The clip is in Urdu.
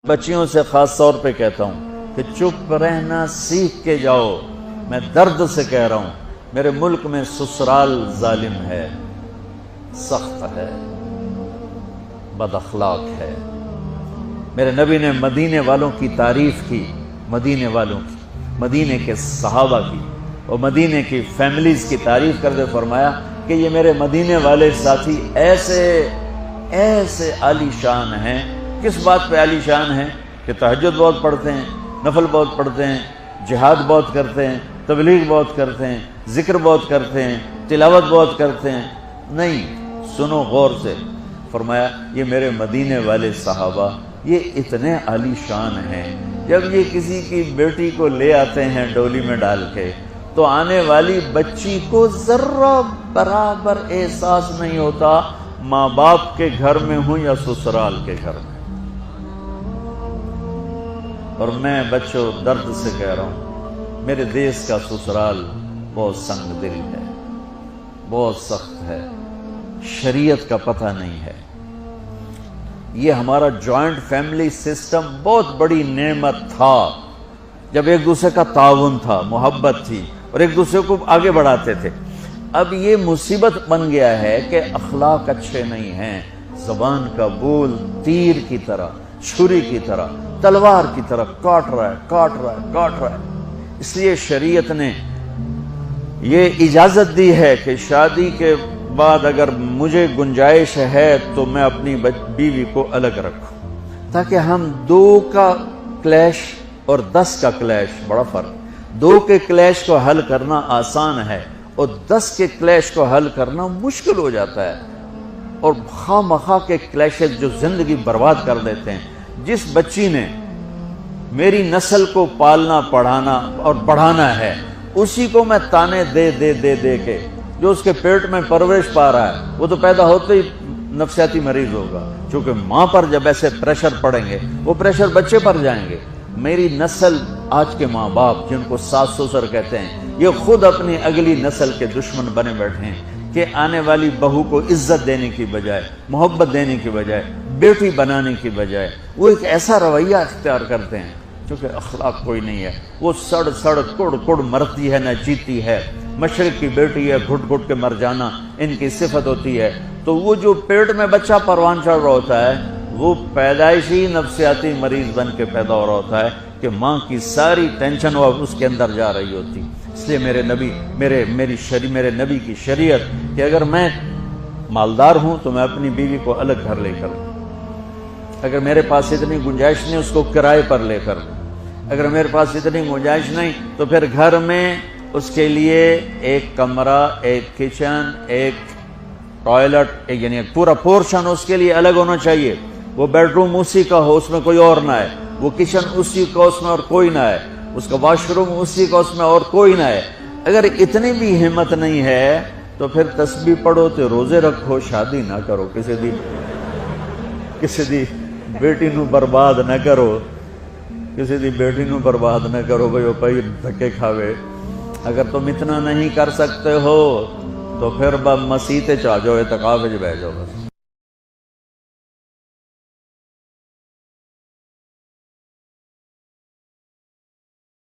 بچیوں سے خاص طور پہ کہتا ہوں کہ چپ رہنا سیکھ کے جاؤ. میں درد سے کہہ رہا ہوں، میرے ملک میں سسرال ظالم ہے، سخت ہے، بد اخلاق ہے. میرے نبی نے مدینے والوں کی تعریف کی، مدینے والوں کی، مدینے کے صحابہ کی اور مدینے کی فیملیز کی تعریف کرتے فرمایا کہ یہ میرے مدینے والے ساتھی ایسے عالی شان ہیں. کس بات پہ عالی شان ہیں؟ کہ تہجد بہت پڑھتے ہیں، نفل بہت پڑھتے ہیں، جہاد بہت کرتے ہیں، تبلیغ بہت کرتے ہیں، ذکر بہت کرتے ہیں، تلاوت بہت کرتے ہیں. نہیں، سنو غور سے. فرمایا یہ میرے مدینے والے صحابہ یہ اتنے عالی شان ہیں، جب یہ کسی کی بیٹی کو لے آتے ہیں ڈولی میں ڈال کے تو آنے والی بچی کو ذرہ برابر احساس نہیں ہوتا ماں باپ کے گھر میں ہوں یا سسرال کے گھر میں. اور میں بچوں درد سے کہہ رہا ہوں، میرے دیس کا سسرال بہت سنگ دل ہے، بہت سخت ہے، شریعت کا پتہ نہیں ہے. یہ ہمارا جوائنٹ فیملی سسٹم بہت بڑی نعمت تھا، جب ایک دوسرے کا تعاون تھا، محبت تھی اور ایک دوسرے کو آگے بڑھاتے تھے. اب یہ مصیبت بن گیا ہے کہ اخلاق اچھے نہیں ہیں، زبان کا بول تیر کی طرح، چھری کی طرح، تلوار کی طرح کاٹ رہا ہے. اس لیے شریعت نے یہ اجازت دی ہے کہ شادی کے بعد اگر مجھے گنجائش ہے تو میں اپنی بیوی کو الگ رکھوں، تاکہ ہم 2 کا کلیش اور 10 کا کلیش، بڑا فرق. 2 کے کلیش کو حل کرنا آسان ہے اور 10 کے کلیش کو حل کرنا مشکل ہو جاتا ہے. اور خواہ مخواہ کے کلیشز جو زندگی برباد کر دیتے ہیں. جس بچی نے میری نسل کو پالنا پڑھانا اور بڑھانا ہے، اسی کو میں تانے دے کے جو اس کے پیٹ میں پرورش پا رہا ہے وہ تو پیدا ہوتے ہی نفسیاتی مریض ہوگا. چونکہ ماں پر جب ایسے پریشر پڑیں گے وہ پریشر بچے پر جائیں گے. میری نسل، آج کے ماں باپ جن کو ساس سسر کہتے ہیں، یہ خود اپنی اگلی نسل کے دشمن بنے بیٹھے ہیں کہ آنے والی بہو کو عزت دینے کی بجائے، محبت دینے کی بجائے، بیٹی بنانے کی بجائے وہ ایک ایسا رویہ اختیار کرتے ہیں چونکہ اخلاق کوئی نہیں ہے. وہ سڑ کڑ مرتی ہے نہ جیتی ہے. مشرق کی بیٹی ہے، گھٹ گھٹ کے مر جانا ان کی صفت ہوتی ہے. تو وہ جو پیٹ میں بچہ پروان چڑھ رہا ہوتا ہے وہ پیدائشی نفسیاتی مریض بن کے پیدا ہو رہا ہوتا ہے کہ ماں کی ساری ٹینشن وہ اس کے اندر جا رہی ہوتی. اس لیے میرے نبی کی شریعت کہ اگر میں مالدار ہوں تو میں اپنی بیوی کو الگ گھر لے کر لوں، اگر میرے پاس اتنی گنجائش نہیں اس کو کرائے پر لے کر لوں، اگر میرے پاس اتنی گنجائش نہیں تو پھر گھر میں اس کے لیے ایک کمرہ، ایک کچن، ایک ٹوائلٹ، یعنی ایک پورا پورشن اس کے لیے الگ ہونا چاہیے. وہ بیڈ روم اسی کا ہو، اس میں کوئی اور نہ ہے. وہ کچن اسی کا، اس میں اور کوئی نہ ہے. اس کا واش روم اسی کا، اس میں اور کوئی نہ ہے. اگر اتنی بھی ہمت نہیں ہے تو پھر تسبیح پڑھو تے روزے رکھو، شادی نہ کرو. کسی دی بیٹی نو برباد نہ کرو، کسی دی بیٹی نو برباد نہ کرو بھائی وہ پئی دھکے کھاوے. اگر تم اتنا نہیں کر سکتے ہو تو پھر مسیح تے چاہ جاؤ، اعتکاف وچ بیٹھ جاؤ بس.